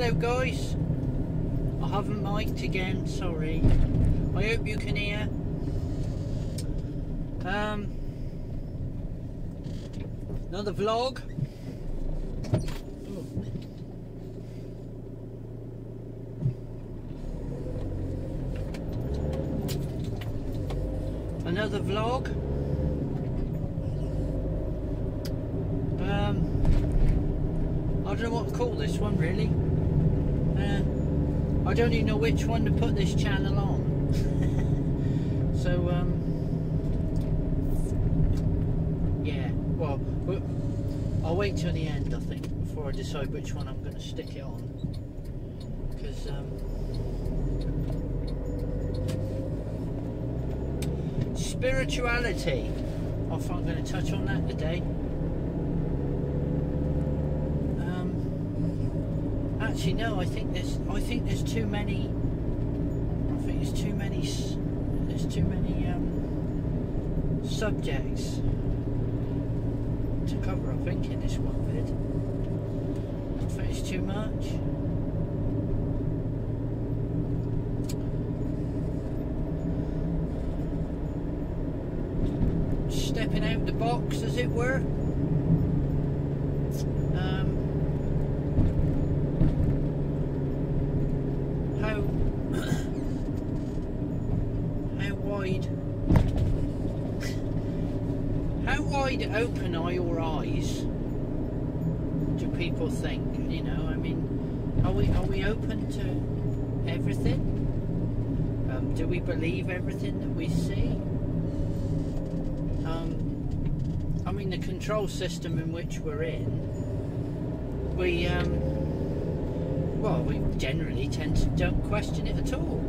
Hello guys, I haven't mic'd again, sorry. I hope you can hear. Another vlog. Another vlog. I don't know what to call this one really. I don't even know which one to put this channel on. So yeah, well, I'll wait till the end I think before I decide which one I'm going to stick it on, because spirituality, I think I'm going to touch on that today. Actually, no. I think there's too many. I think there's too many subjects to cover. I think in this one vid. I think it's too much. Stepping out the box, as it were. How wide open are your eyes? Do people think? You know, I mean, are we open to everything? Do we believe everything that we see? I mean, the control system in which we're in, we generally tend to don't question it at all.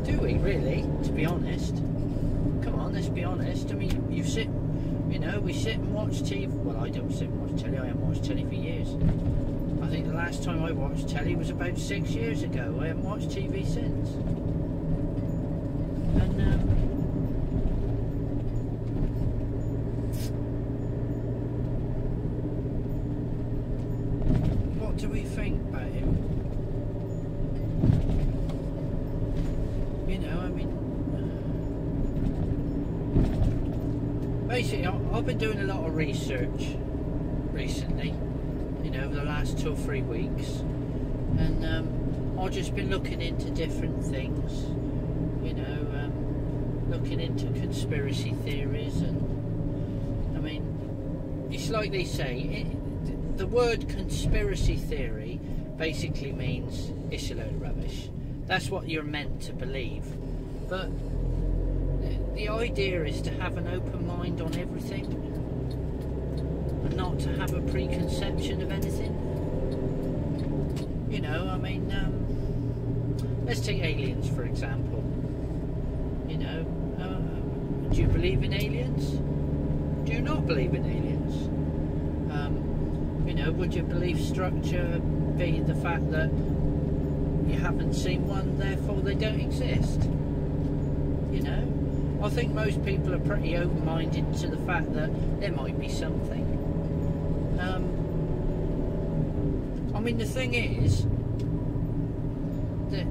Do we really? To be honest, come on, let's be honest. I mean, we sit and watch TV. Well, I don't sit and watch telly. I haven't watched telly for years. I think the last time I watched telly was about 6 years ago. I haven't watched TV since. And what do we think about it? You know, I mean, basically, I've been doing a lot of research recently, you know, over the last 2 or 3 weeks, and I've just been looking into different things, you know, looking into conspiracy theories, and I mean, it's like they say, the word conspiracy theory basically means it's a load of rubbish. That's what you're meant to believe, but the idea is to have an open mind on everything and not to have a preconception of anything. You know, I mean, let's take aliens for example. You know, do you believe in aliens? Do you not believe in aliens? You know, would your belief structure be the fact that you haven't seen one, therefore they don't exist? You know, I think most people are pretty open-minded to the fact that there might be something. I mean, the thing is that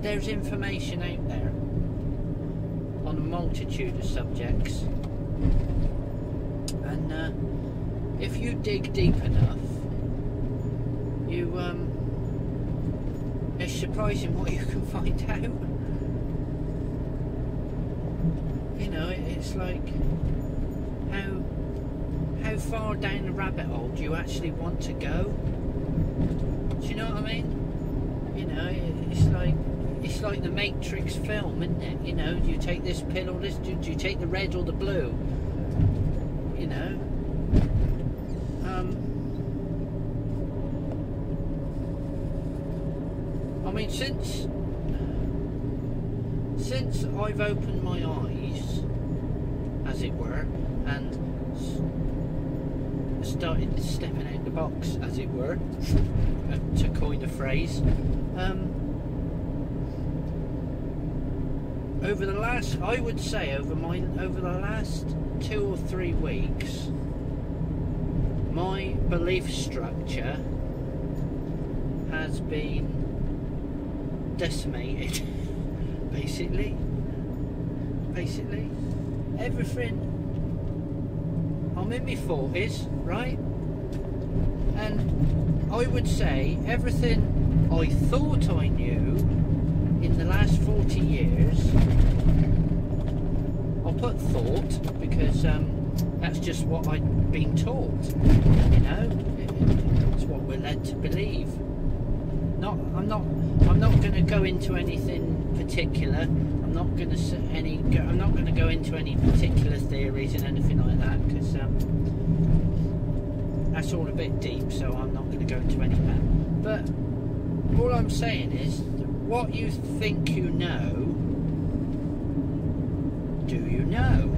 there's information out there on a multitude of subjects, and if you dig deep enough, it's surprising what you can find out. You know, it's like how far down the rabbit hole do you actually want to go? Do you know what I mean? You know, it's like the Matrix film, isn't it? You know, do you take this pill or this? Do you take the red or the blue? You know. I mean, since I've opened my eyes, as it were, and started stepping out the box, as it were, to coin a phrase, over the last, I would say, over the last 2 or 3 weeks, my belief structure has been decimated. basically everything. I'm in my 40s, right? And I would say everything I thought I knew in the last 40 years, I'll put thought because that's just what I'd been taught, you know. It's what we're led to believe. I'm not going to go into anything particular. I'm not going to go into any particular theories and anything like that, because that's all a bit deep. So I'm not going to go into any of that. But all I'm saying is, what you think you know, do you know?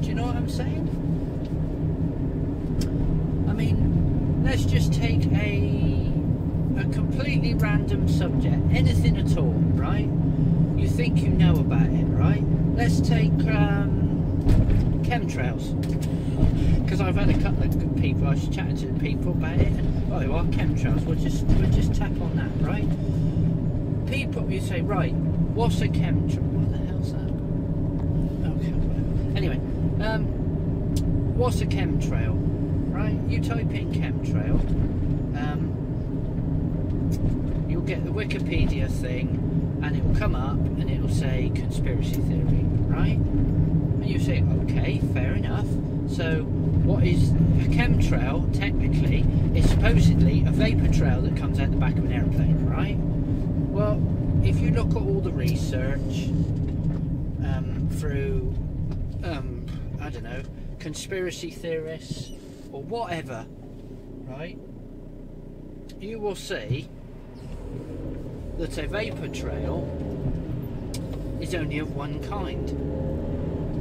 Do you know what I'm saying? I mean, let's just take a completely random subject, anything at all, right? You think you know about it, right? Let's take chemtrails, because I've had a couple of people, I was chatting to people about it, and oh, what chemtrails? We'll just tap on that, right? People, you say, right, what's a chemtrail? What the hell's that? Okay, whatever. Anyway, what's a chemtrail? Right? You type in chemtrail, you'll get the Wikipedia thing, and it will come up and it will say conspiracy theory, right? And you say, okay, fair enough. So what is a chemtrail? Technically, is supposedly a vapor trail that comes out the back of an airplane, right? Well, if you look at all the research through I don't know, conspiracy theorists or whatever, right, you will see that a vapor trail is only of one kind.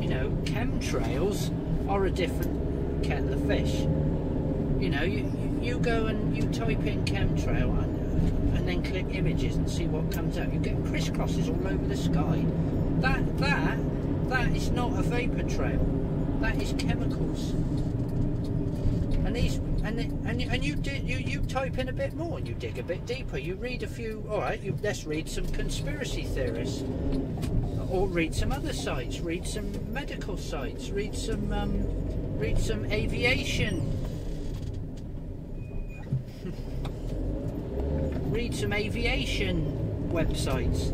You know, chemtrails are a different kettle of fish. You know, you go and you type in chemtrail and then click images and see what comes out. You get crisscrosses all over the sky. That is not a vapor trail. That is chemicals. And you type in a bit more, and you dig a bit deeper. You read a few. All right, let's read some conspiracy theorists, or read some other sites. Read some medical sites. Read some aviation. Read some aviation websites.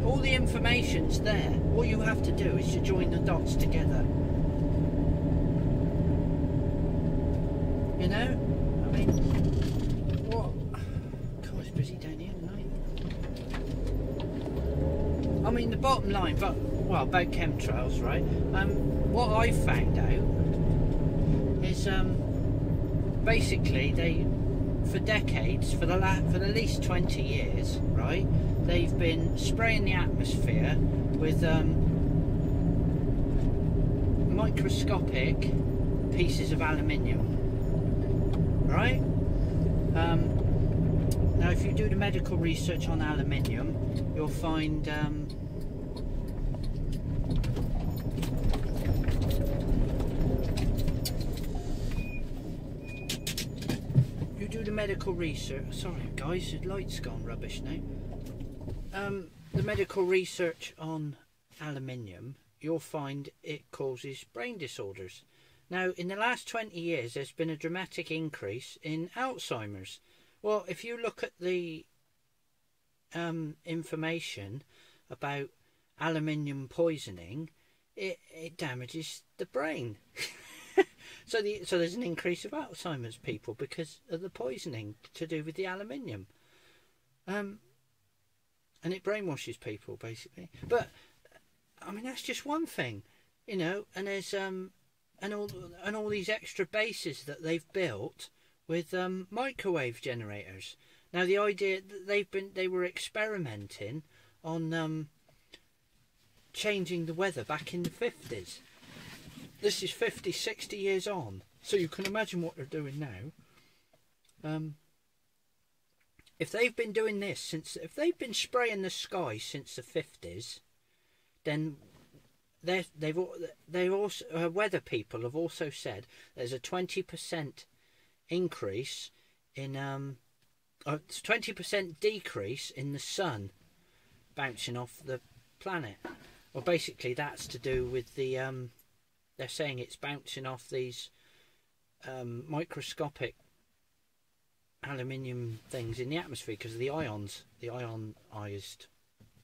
All the information's there. All you have to do is to join the dots together. You know? I mean, what? God, it's busy down here tonight. I mean, the bottom line, about chemtrails, right? What I found out is, basically, for decades, for the least 20 years, right, they've been spraying the atmosphere with microscopic pieces of aluminium, right? Now if you do the medical research on aluminium, you'll find you do the medical research, sorry guys, the light's gone rubbish now. The medical research on aluminium, you'll find it causes brain disorders. Now, in the last 20 years, there's been a dramatic increase in Alzheimer's. Well, if you look at the information about aluminium poisoning, it damages the brain. So there's an increase of Alzheimer's people because of the poisoning to do with the aluminium. And it brainwashes people, basically. But I mean, that's just one thing, you know. And there's and all these extra bases that they've built with microwave generators. Now, the idea that they were experimenting on changing the weather back in the 50s. This is 50, 60 years on, so you can imagine what they're doing now. If they've been doing this if they've been spraying the sky since the 50s, then they also weather people have also said there's a 20% increase in it's 20% decrease in the sun bouncing off the planet. Well, basically that's to do with the they're saying it's bouncing off these microscopic aluminium things in the atmosphere because of the ions, the ionized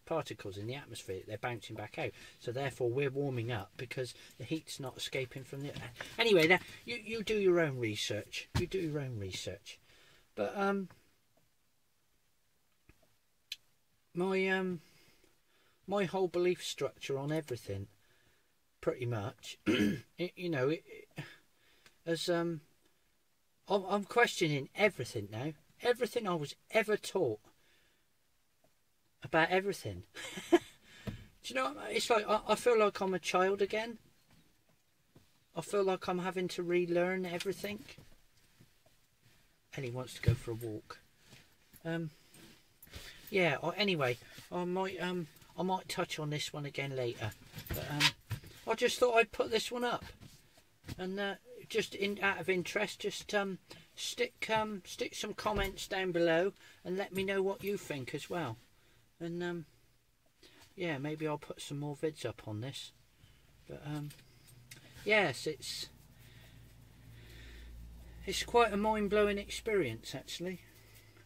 particles in the atmosphere. They're bouncing back out, so therefore we're warming up because the heat's not escaping from the... Anyway, there, you do your own research. You do your own research. But my whole belief structure on everything, pretty much, you know, as I'm questioning everything now. Everything I was ever taught about everything. Do you know, it's like I feel like I'm a child again. I feel like I'm having to relearn everything. Ellie wants to go for a walk. Yeah, anyway, I might touch on this one again later. But I just thought I'd put this one up. And just out of interest, just stick some comments down below and let me know what you think as well. And yeah, maybe I'll put some more vids up on this. But yes, it's quite a mind-blowing experience, actually.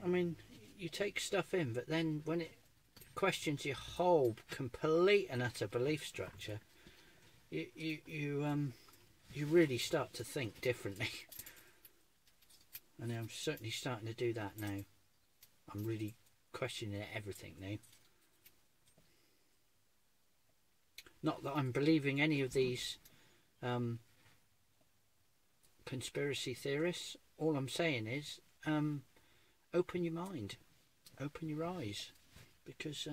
I mean, you take stuff in, but then when it questions your whole complete and utter belief structure, you really start to think differently. And I'm certainly starting to do that now. I'm really questioning everything now. Not that I'm believing any of these conspiracy theorists. All I'm saying is open your mind, open your eyes, because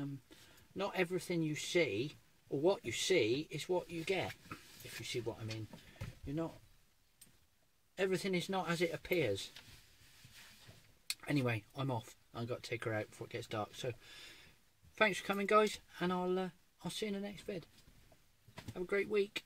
not everything you see or what you see is what you get, if you see what I mean. You're not, everything is not as it appears. Anyway, I'm off. I've got to take her out before it gets dark. So thanks for coming, guys, and I'll see you in the next vid. Have a great week.